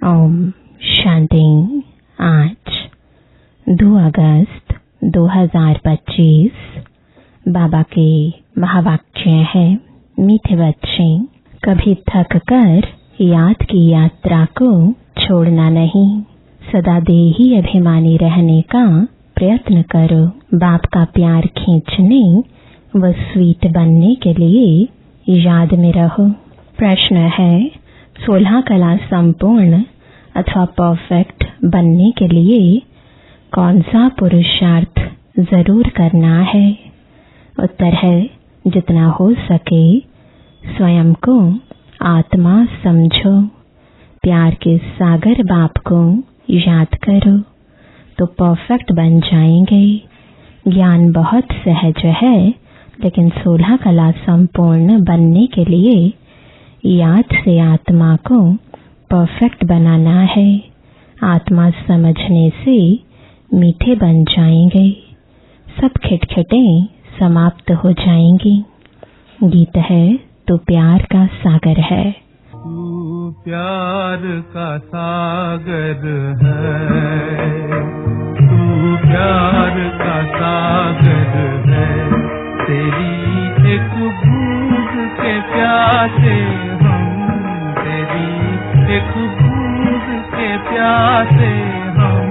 ओम शांति। आज 2 अगस्त 2025 बाबा के महावाक्य है। मीठे बच्चे, कभी थक कर याद की यात्रा को छोड़ना नहीं। सदा देही अभिमानी रहने का प्रयत्न करो। बाप का प्यार खींचने व स्वीट बनने के लिए याद में रहो। प्रश्न है, 16 कला संपूर्ण अथवा परफेक्ट बनने के लिए कौन सा पुरुषार्थ जरूर करना है? उत्तर है, जितना हो सके स्वयं को आत्मा समझो। प्यार के सागर बाप को याद करो तो परफेक्ट बन जाएंगे। ज्ञान बहुत सहज है, लेकिन 16 कला संपूर्ण बनने के लिए याद से आत्मा को परफेक्ट बनाना है। आत्मा समझने से मीठे बन जाएंगे। सब खिटखिटें समाप्त हो जाएंगी। गीत है, तो प्यार का सागर है। तू प्यार का सागर है, तू प्यार का सागर है। तेरी एक बूंद के प्यासे हम, तेरी एक बूंद के प्यासे हम।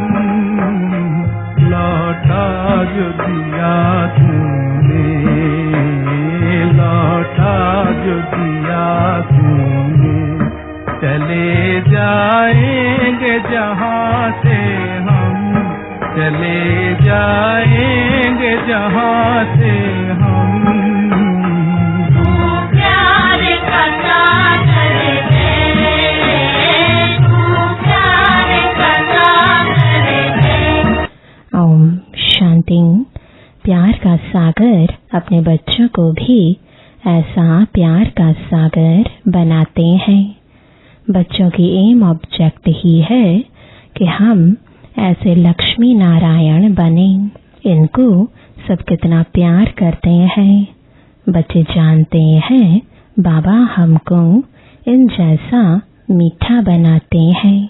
लौटा जो दिया तूने, लौटा जो दिया तूने। चले जाएंगे जहाँ से हम, चले जाएंगे जहाँ से हम। ओम शांति। प्यार का सागर अपने बच्चों को भी ऐसा प्यार का सागर बनाते हैं। बच्चों की एम ऑब्जेक्ट ही है कि हम ऐसे लक्ष्मी नारायण बने। इनको सब कितना प्यार करते हैं। बच्चे जानते हैं बाबा हमको इन जैसा मीठा बनाते हैं।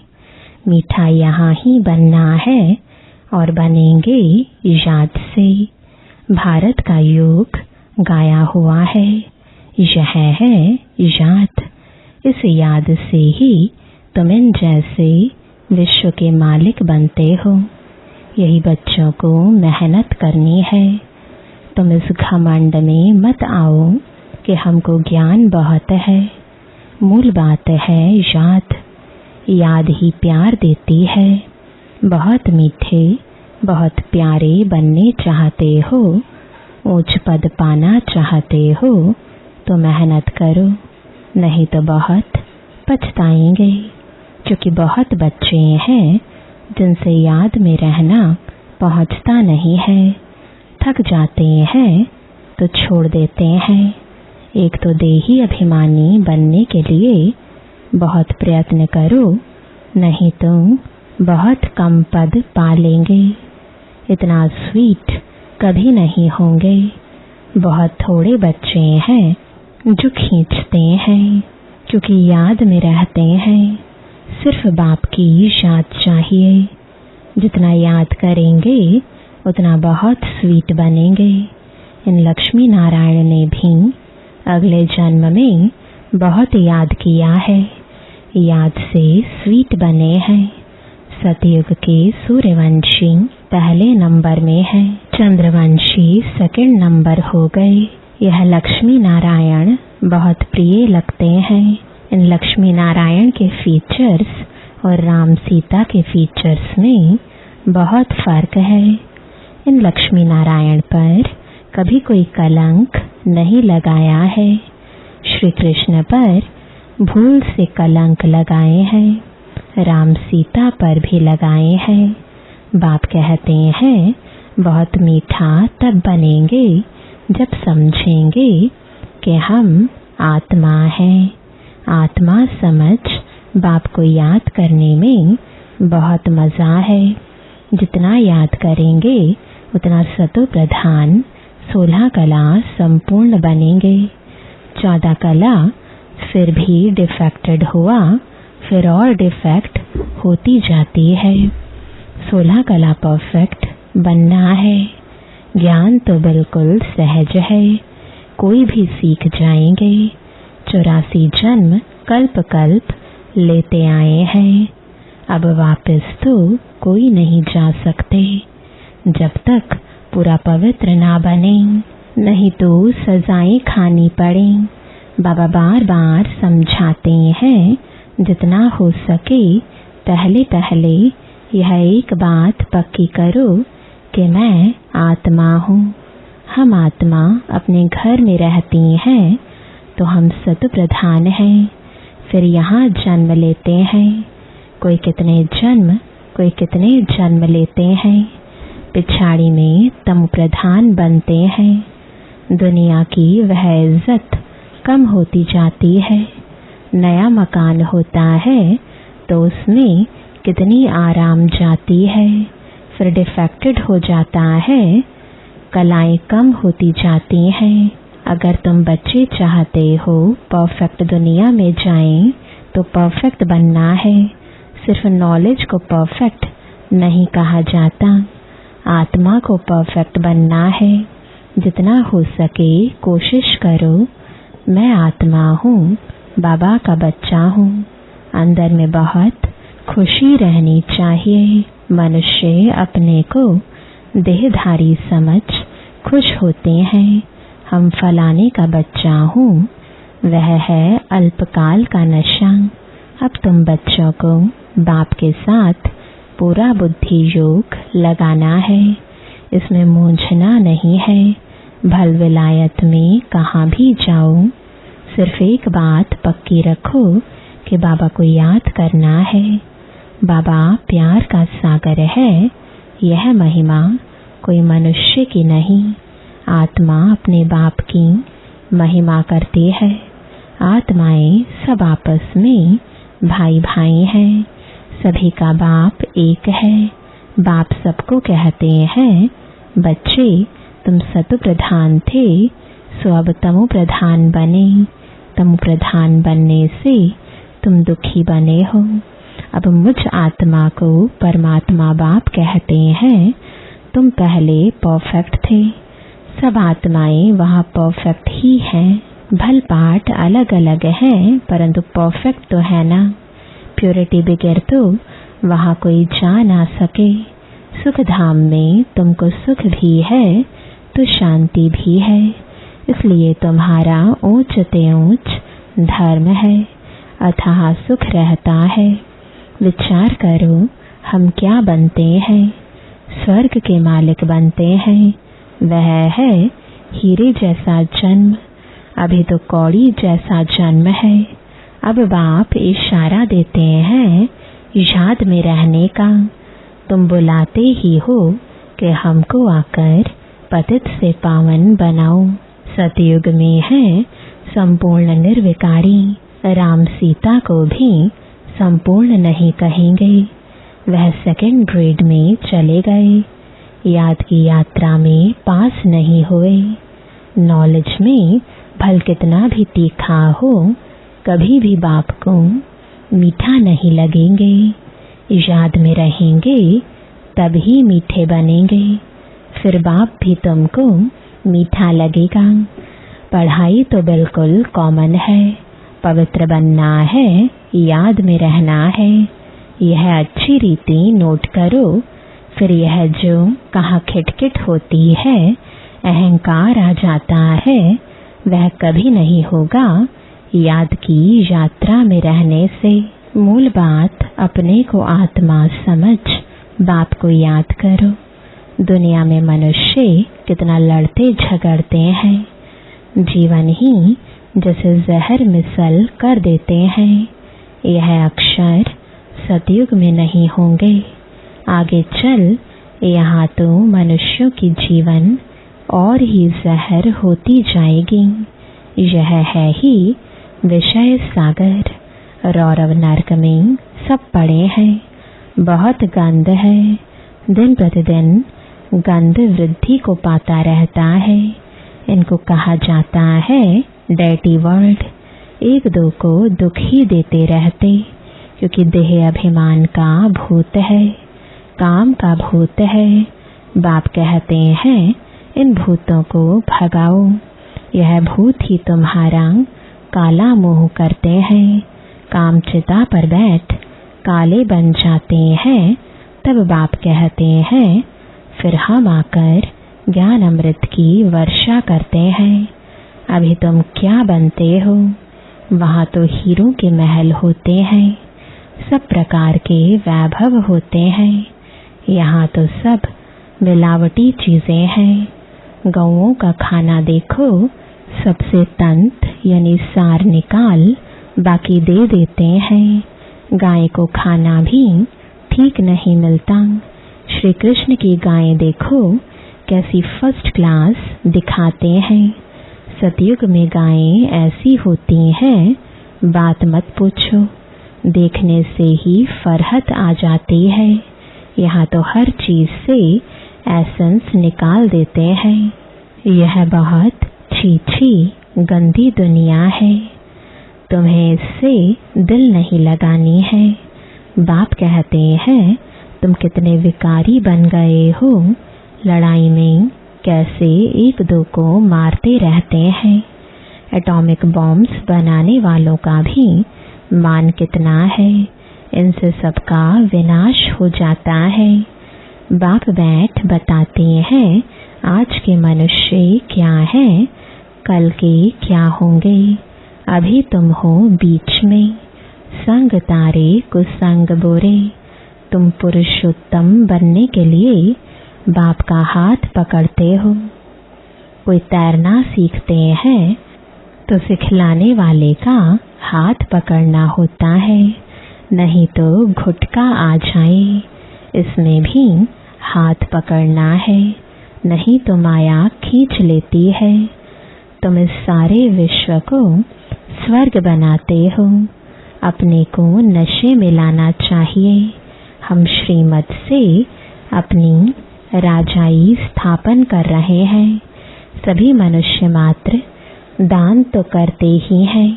मीठा यहाँ ही बनना है और बनेंगे याद से। भारत का योग गाया हुआ है, यह है याद। इस याद से ही तुम इन जैसे विश्व के मालिक बनते हो। यही बच्चों को मेहनत करनी है। तुम इस घमंड में मत आओ कि हमको ज्ञान बहुत है। मूल बात है याद। याद ही प्यार देती है। बहुत मीठे, बहुत प्यारे बनने चाहते हो, ऊंच पद पाना चाहते हो तो मेहनत करो, नहीं तो बहुत पछताएंगे। क्योंकि बहुत बच्चे हैं जिनसे याद में रहना पहुंचता नहीं है। थक जाते हैं तो छोड़ देते हैं। एक तो देही अभिमानी बनने के लिए बहुत प्रयत्न करो, नहीं तो बहुत कम पद पा लेंगे। इतना स्वीट कभी नहीं होंगे। बहुत थोड़े बच्चे हैं जो खींचते हैं, क्योंकि याद में रहते हैं। सिर्फ बाप की याद चाहिए। जितना याद करेंगे उतना बहुत स्वीट बनेंगे। इन लक्ष्मी नारायण ने भी अगले जन्म में बहुत याद किया है। याद से स्वीट बने हैं। सतयुग के सूर्यवंशी पहले नंबर में है, चंद्रवंशी सेकंड नंबर हो गए। यह लक्ष्मी नारायण बहुत प्रिय लगते हैं। इन लक्ष्मी नारायण के फीचर्स और राम सीता के फीचर्स में बहुत फर्क है। इन लक्ष्मी नारायण पर कभी कोई कलंक नहीं लगाया है। श्री कृष्ण पर भूल से कलंक लगाए हैं, राम सीता पर भी लगाए हैं। बाप कहते हैं बहुत मीठा तब बनेंगे जब समझेंगे कि हम आत्मा हैं। आत्मा समझ बाप को याद करने में बहुत मजा है। जितना याद करेंगे उतना सतो प्रधान 16 कला संपूर्ण बनेंगे। 14 कला फिर भी डिफेक्टेड हुआ, फिर और डिफेक्ट होती जाती है। 16 कला परफेक्ट बनना है। ज्ञान तो बिल्कुल सहज है, कोई भी सीख जाएंगे। 84 जन्म कल्प कल्प लेते आए हैं, अब वापस तो कोई नहीं जा सकते जब तक पूरा पवित्र ना बने, नहीं तो सजाएं खानी पड़े। बाबा बार बार समझाते हैं, जितना हो सके पहले पहले यह एक बात पक्की करो कि मैं आत्मा हूँ। हम आत्मा अपने घर में रहती हैं तो हम सत प्रधान हैं, फिर यहाँ जन्म लेते हैं। कोई कितने जन्म लेते हैं, पिछाड़ी में तम प्रधान बनते हैं। दुनिया की वह इज्जत कम होती जाती है। नया मकान होता है तो उसमें कितनी आराम जाती है, फिर डिफेक्टेड हो जाता है, कलाएं कम होती जाती हैं। अगर तुम बच्चे चाहते हो परफेक्ट दुनिया में जाएं तो परफेक्ट बनना है। सिर्फ नॉलेज को परफेक्ट नहीं कहा जाता, आत्मा को परफेक्ट बनना है। जितना हो सके कोशिश करो, मैं आत्मा हूँ, बाबा का बच्चा हूँ। अंदर में बहुत खुशी रहनी चाहिए। मनुष्य अपने को देहधारी समझ खुश होते हैं। हम फलाने का बच्चा हूँ, वह है अल्पकाल का नशा। अब तुम बच्चों को बाप के साथ पूरा बुद्धि योग लगाना है, इसमें मूंझना नहीं है। भल विलायत में कहाँ भी जाओ, सिर्फ एक बात पक्की रखो कि बाबा को याद करना है। बाबा प्यार का सागर है, यह महिमा कोई मनुष्य की नहीं, आत्मा अपने बाप की महिमा करती है। आत्माएं सब आपस में भाई भाई हैं, सभी का बाप एक है। बाप सबको कहते हैं, बच्चे तुम सतु प्रधान थे, सो अब तमो प्रधान बने। तमो प्रधान बनने से तुम दुखी बने हो। अब मुझ आत्मा को परमात्मा बाप कहते हैं। तुम पहले परफेक्ट थे, सब आत्माएं वहाँ परफेक्ट ही हैं। भल पाठ अलग अलग हैं, परंतु परफेक्ट तो है ना। प्योरिटी बगैर तो वहाँ कोई जा ना सके। सुख धाम में तुमको सुख भी है तो शांति भी है, इसलिए तुम्हारा ऊंच ते ऊंच धर्म है, अथाह सुख रहता है। विचार करो, हम क्या बनते हैं? स्वर्ग के मालिक बनते हैं। वह है हीरे जैसा जन्म, अभी तो कौड़ी जैसा जन्म है। अब बाप इशारा देते हैं याद में रहने का। तुम बुलाते ही हो कि हमको आकर पतित से पावन बनाओ। सतयुग में है संपूर्ण निर्विकारी, राम सीता को भी संपूर्ण नहीं कहेंगे, वह सेकंड ग्रेड में चले गए। याद की यात्रा में पास नहीं हुए। नॉलेज में भल कितना भी तीखा हो, कभी भी बाप को मीठा नहीं लगेंगे। याद में रहेंगे तभी मीठे बनेंगे, फिर बाप भी तुमको मीठा लगेगा। पढ़ाई तो बिल्कुल कॉमन है, पवित्र बनना है, याद में रहना है। यह अच्छी रीति नोट करो। फिर यह जो कहाँ खिटखिट होती है, अहंकार आ जाता है, वह कभी नहीं होगा याद की यात्रा में रहने से। मूल बात अपने को आत्मा समझ बाप को याद करो। दुनिया में मनुष्य कितना लड़ते झगड़ते हैं, जीवन ही जैसे जहर मिसल कर देते हैं। यह अक्षर सतयुग में नहीं होंगे। आगे चल यहाँ तो मनुष्यों की जीवन और ही जहर होती जाएगी। यह है ही विषय सागर। रौरव नर्क में सब पड़े हैं, बहुत गंध है, दिन प्रतिदिन गंध वृद्धि को पाता रहता है। इनको कहा जाता है डर्टी वर्ल्ड। एक दो को दुख ही देते रहते, क्योंकि देह अभिमान का भूत है, काम का भूत है। बाप कहते हैं इन भूतों को भगाओ। यह भूत ही तुम्हारा काला मोह करते हैं। काम चिता पर बैठ काले बन जाते हैं। तब बाप कहते हैं फिर हम आकर ज्ञान अमृत की वर्षा करते हैं। अभी तुम क्या बनते हो? वहाँ तो हीरों के महल होते हैं, सब प्रकार के वैभव होते हैं। यहाँ तो सब मिलावटी चीजें हैं। गौओं का खाना देखो, सबसे तंत यानी सार निकाल बाकी दे देते हैं। गाय को खाना भी ठीक नहीं मिलता। श्री कृष्ण की गायें देखो कैसी फर्स्ट क्लास दिखाते हैं। सतयुग में गायें ऐसी होती हैं, बात मत पूछो, देखने से ही फरहत आ जाती है। यहाँ तो हर चीज से एसेंस निकाल देते हैं। यह बहुत छी गंदी दुनिया है, तुम्हें इससे दिल नहीं लगानी है। बाप कहते हैं तुम कितने विकारी बन गए हो, लड़ाई में कैसे एक दो को मारते रहते हैं। एटॉमिक बॉम्ब्स बनाने वालों का भी मान कितना है, इनसे सबका विनाश हो जाता है। बाप बैठ बताते हैं आज के मनुष्य क्या हैं, कल के क्या होंगे। अभी तुम हो बीच में, संग तारे कुसंग बोरे। तुम पुरुषोत्तम बनने के लिए बाप का हाथ पकड़ते हो। कोई तैरना सीखते हैं तो सिखलाने वाले का हाथ पकड़ना होता है, नहीं तो घुटका आ जाए, इसमें भी हाथ पकड़ना है, नहीं तो माया खींच लेती है। तुम इस सारे विश्व को स्वर्ग बनाते हो, अपने को नशे में लाना चाहिए। हम श्रीमत से अपनी राजाई स्थापन कर रहे हैं। सभी मनुष्य मात्र दान तो करते ही हैं,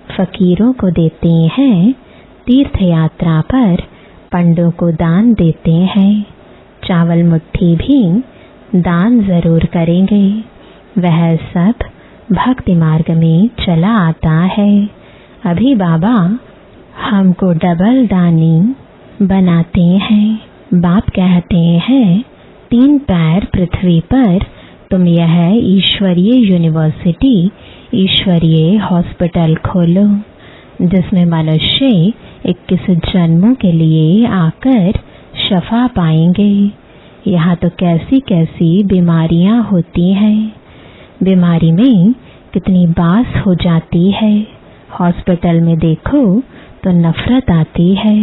फकीरों को देते हैं, तीर्थ यात्रा पर पंडों को दान देते हैं, चावल मुट्ठी भी दान जरूर करेंगे। वह सब भक्ति मार्ग में चला आता है। अभी बाबा हमको डबल दानी बनाते हैं। बाप कहते हैं 3 पैर पृथ्वी पर तुम यह ईश्वरीय यूनिवर्सिटी, ईश्वरीय हॉस्पिटल खोलो, जिसमें मनुष्य 21 जन्मों के लिए आकर शफा पाएंगे। यहाँ तो कैसी कैसी बीमारियां होती हैं, बीमारी में कितनी बास हो जाती है। हॉस्पिटल में देखो तो नफरत आती है,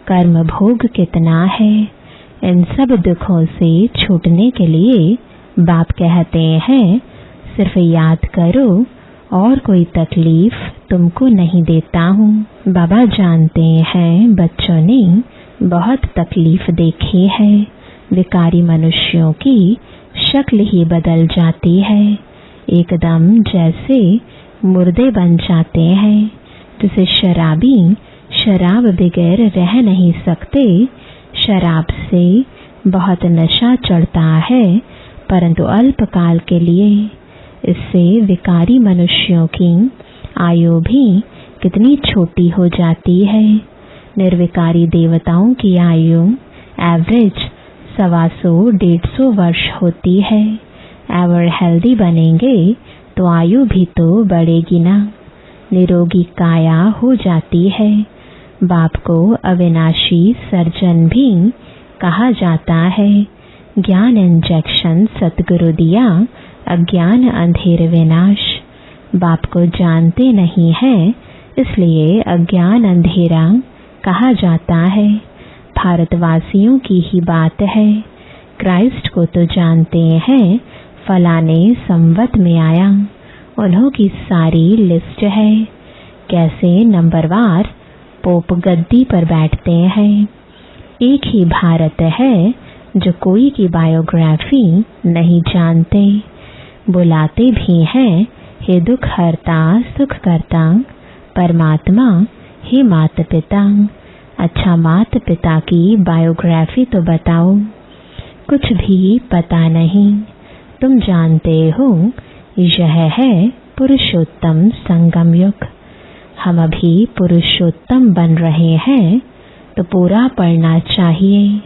कर्म भोग कितना है। इन सब दुखों से छूटने के लिए बाप कहते हैं सिर्फ याद करो और कोई तकलीफ तुमको नहीं देता हूँ। बाबा जानते हैं बच्चों ने बहुत तकलीफ देखी है। विकारी मनुष्यों की शक्ल ही बदल जाती है, एकदम जैसे मुर्दे बन जाते हैं। जैसे शराबी शराब बगैर रह नहीं सकते। शराब से बहुत नशा चढ़ता है, परंतु अल्पकाल के लिए। इससे विकारी मनुष्यों की आयु भी कितनी छोटी हो जाती है। निर्विकारी देवताओं की आयु एवरेज 125-150 वर्ष होती है। एवर हेल्दी बनेंगे तो आयु भी तो बढ़ेगी ना, निरोगी काया हो जाती है। बाप को अविनाशी सर्जन भी कहा जाता है। ज्ञान इंजेक्शन सतगुरु दिया, अज्ञान अंधेर विनाश। बाप को जानते नहीं है, इसलिए अज्ञान अंधेरा कहा जाता है। भारतवासियों की ही बात है। क्राइस्ट को तो जानते हैं, फलाने संवत में आया, उन्हों की सारी लिस्ट है। कैसे नंबरवार पोप गद्दी पर बैठते हैं। एक ही भारत है जो कोई की बायोग्राफी नहीं जानते। बुलाते भी हैं हे दुख हरता सुख करता, परमात्मा हे माता पिता। अच्छा, माता पिता की बायोग्राफी तो बताओ। कुछ भी पता नहीं। तुम जानते हो यह है पुरुषोत्तम संगम युग। हम अभी पुरुषोत्तम बन रहे हैं तो पूरा पढ़ना चाहिए।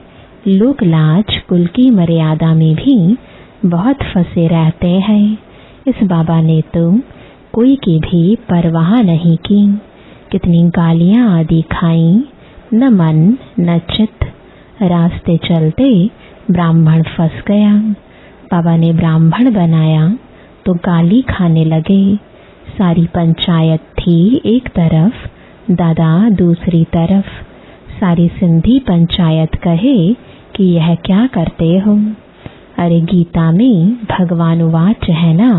लोग लाज कुल की मर्यादा में भी बहुत फंसे रहते हैं। इस बाबा ने तो कोई की भी परवाह नहीं की। कितनी गालियां आदि खाई, न मन न चित्त। रास्ते चलते ब्राह्मण फंस गया। बाबा ने ब्राह्मण बनाया तो गाली खाने लगे। सारी पंचायत थी एक तरफ, दादा दूसरी तरफ। सारी सिंधी पंचायत कहे कि यह क्या करते हो। अरे गीता में भगवान वाच है ना,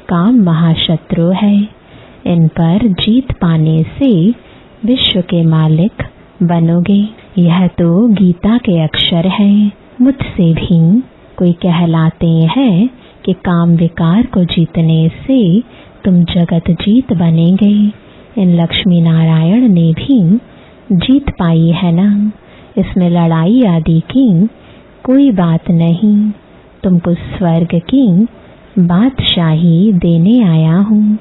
काम महाशत्रु है। इन पर जीत पाने से विश्व के मालिक बनोगे। यह तो गीता के अक्षर हैं। मुझसे भी कोई कहलाते हैं कि काम विकार को जीतने से तुम जगत जीत बनेंगे। इन लक्ष्मी नारायण ने भी जीत पाई है ना। इसमें लड़ाई आदि की कोई बात नहीं। तुमको स्वर्ग की बादशाही देने आया हूँ।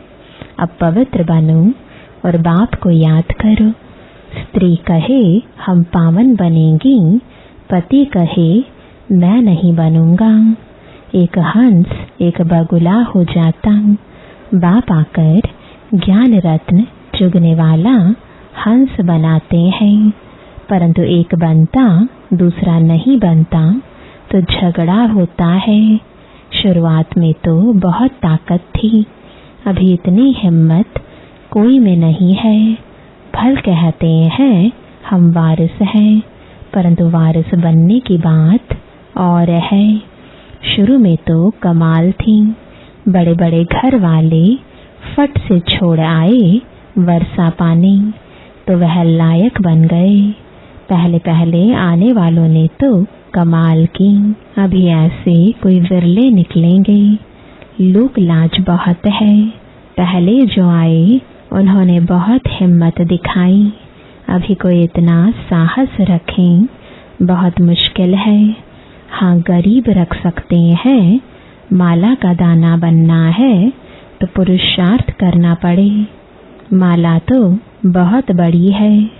अब पवित्र बनो और बाप को याद करो। स्त्री कहे हम पावन बनेंगी, पति कहे मैं नहीं बनूंगा। एक हंस एक बगुला हो जाता। बाप आकर ज्ञान रत्न चुगने वाला हंस बनाते हैं, परंतु एक बनता दूसरा नहीं बनता तो झगड़ा होता है। शुरुआत में तो बहुत ताकत थी, अभी इतनी हिम्मत कोई में नहीं है। फल कहते हैं हम वारिस हैं, परंतु वारिस बनने की बात और है। शुरू में तो कमाल थी। बड़े बड़े घर वाले फट से छोड़ आए वर्षा पानी, तो वह लायक बन गए। पहले पहले आने वालों ने तो कमाल की। अभी ऐसे कोई विरले निकलेंगे। लोक लाज बहुत है। पहले जो आए उन्होंने बहुत हिम्मत दिखाई। अभी कोई इतना साहस रखें बहुत मुश्किल है। हाँ, गरीब रख सकते हैं। माला का दाना बनना है तो पुरुषार्थ करना पड़े। माला तो बहुत बड़ी है,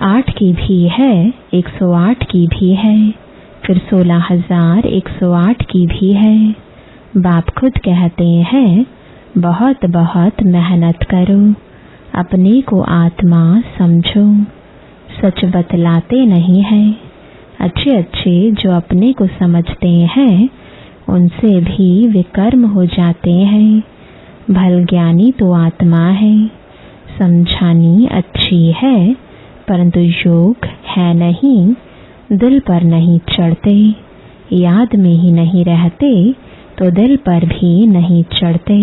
8 की भी है, 108 की भी है, फिर 16,108 की भी है। बाप खुद कहते हैं बहुत बहुत मेहनत करो, अपने को आत्मा समझो। सच बतलाते नहीं हैं। अच्छे अच्छे जो अपने को समझते हैं उनसे भी विकर्म हो जाते हैं। भल ज्ञानी तो आत्मा है, समझानी अच्छी है, परंतु योग है नहीं, दिल पर नहीं चढ़ते। याद में ही नहीं रहते तो दिल पर भी नहीं चढ़ते।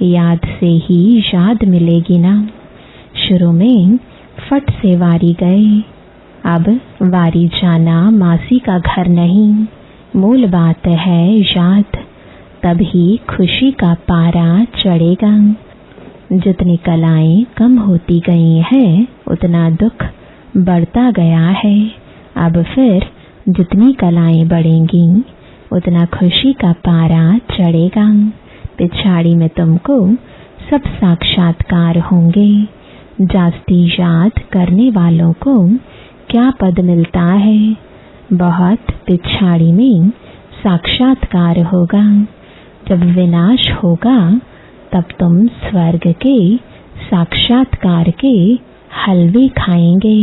याद से ही याद मिलेगी ना। शुरू में फट से वारी गए, अब वारी जाना मासी का घर नहीं। मूल बात है याद, तभी खुशी का पारा चढ़ेगा। जितनी कलाएं कम होती गई हैं उतना दुख बढ़ता गया है। अब फिर जितनी कलाएं बढ़ेंगी उतना खुशी का पारा चढ़ेगा। पिछाड़ी में तुमको सब साक्षात्कार होंगे। जास्ती याद करने वालों को क्या पद मिलता है? बहुत पिछाड़ी में साक्षात्कार होगा। जब विनाश होगा तब तुम स्वर्ग के साक्षात्कार के हलवे खाएंगे।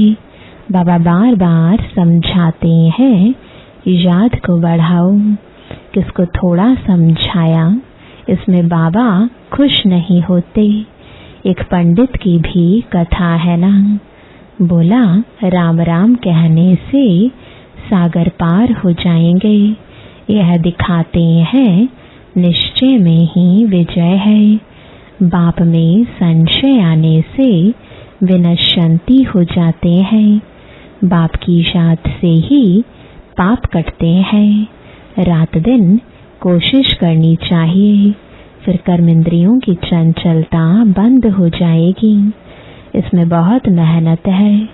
बाबा बार बार समझाते हैं याद को बढ़ाओ। किसको थोड़ा समझाया इसमें बाबा खुश नहीं होते। एक पंडित की भी कथा है ना, बोला राम राम कहने से सागर पार हो जाएंगे। यह दिखाते हैं निश्चय में ही विजय है। बाप में संशय आने से विनश्यंती हो जाते हैं। बाप की याद से ही पाप कटते हैं। रात दिन कोशिश करनी चाहिए, फिर कर्म इंद्रियों की चंचलता बंद हो जाएगी। इसमें बहुत मेहनत है।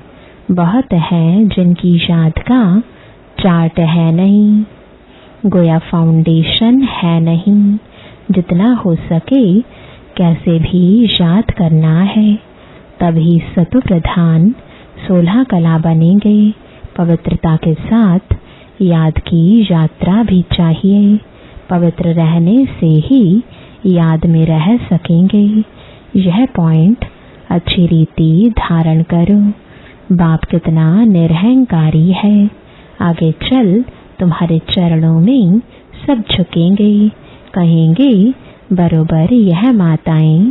बहुत है जिनकी याद का चार्ट है नहीं, गोया फाउंडेशन है नहीं। जितना हो सके कैसे भी याद करना है, तभी सत्व प्रधान 16 कला बनेंगे। पवित्रता के साथ याद की यात्रा भी चाहिए। पवित्र रहने से ही याद में रह सकेंगे। यह पॉइंट अच्छी रीति धारण करो। बाप कितना निरहंकारी है, आगे चल तुम्हारे चरणों में सब झुकेंगे। कहेंगे बरोबर यह माताएं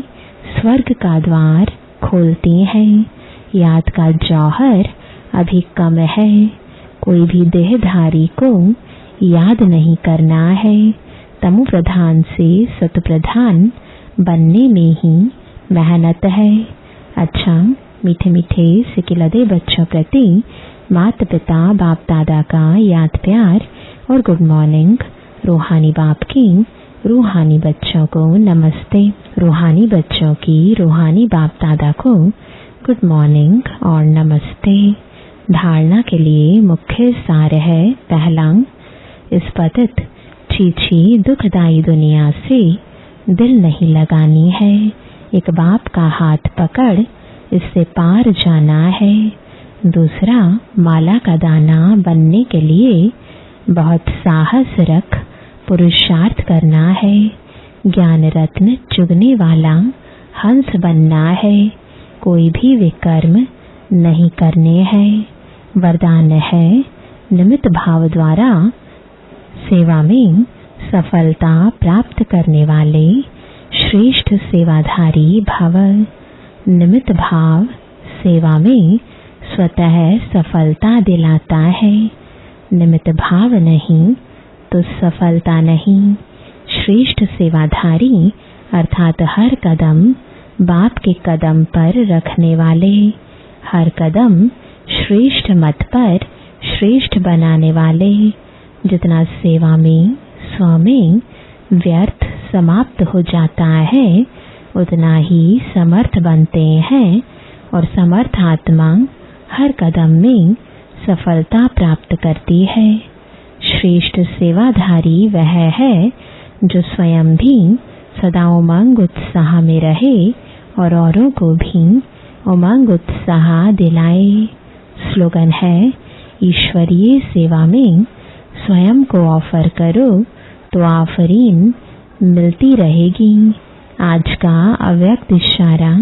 स्वर्ग का द्वार खोलती हैं। याद का जौहर अभी कम है, कोई भी देहधारी को याद नहीं करना है। तमो प्रधान से सत्व प्रधान बनने में ही मेहनत है। अच्छा, मीठे मीठे सिकिलदे बच्चों प्रति माता पिता बाप दादा का याद प्यार और गुड मॉर्निंग। रूहानी बाप की रूहानी बच्चों को नमस्ते। रूहानी बच्चों की रूहानी बाप दादा को गुड मॉर्निंग और नमस्ते। धारणा के लिए मुख्य सार है, पहला, इस पतित चीची दुखदाई दुनिया से दिल नहीं लगानी है। एक बाप का हाथ पकड़ इससे पार जाना है। दूसरा, माला का दाना बनने के लिए बहुत साहस रख पुरुषार्थ करना है। ज्ञान रत्न चुगने वाला हंस बनना है। कोई भी विकर्म नहीं करने हैं। वरदान है, निमित्त भाव द्वारा सेवा में सफलता प्राप्त करने वाले श्रेष्ठ सेवाधारी भव। निमित्त भाव सेवा में स्वतः सफलता दिलाता है। निमित्त भाव नहीं तो सफलता नहीं। श्रेष्ठ सेवाधारी अर्थात हर कदम बाप के कदम पर रखने वाले, हर कदम श्रेष्ठ मत पर श्रेष्ठ बनाने वाले। जितना सेवा में स्व में व्यर्थ समाप्त हो जाता है, उतना ही समर्थ बनते हैं और समर्थ आत्मा हर कदम में सफलता प्राप्त करती है। श्रेष्ठ सेवाधारी वह है जो स्वयं भी सदा उमंग उत्साह में रहे और औरों को भी उमंग उत्साह दिलाए। स्लोगन है, ईश्वरीय सेवा में स्वयं को ऑफर करो तो आफरीन मिलती रहेगी। आज का अव्यक्त इशारा,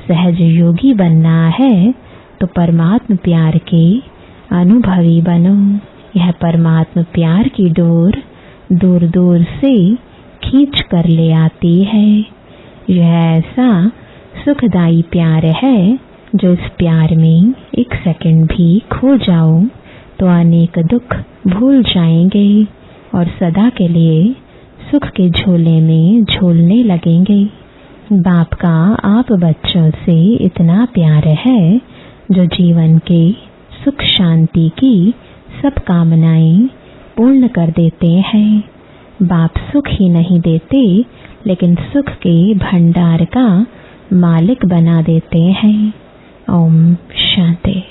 सहज योगी बनना है तो परमात्म प्यार के अनुभवी बनो। यह परमात्म प्यार की डोर दूर दूर से खींच कर ले आती है। यह ऐसा सुखदाई प्यार है जो इस प्यार में एक सेकंड भी खो जाओ तो अनेक दुख भूल जाएंगे और सदा के लिए सुख के झोले में झूलने लगेंगे। बाप का आप बच्चों से इतना प्यार है जो जीवन के सुख शांति की सब कामनाएं पूर्ण कर देते हैं। बाप सुख ही नहीं देते लेकिन सुख के भंडार का मालिक बना देते हैं। ओम शांति।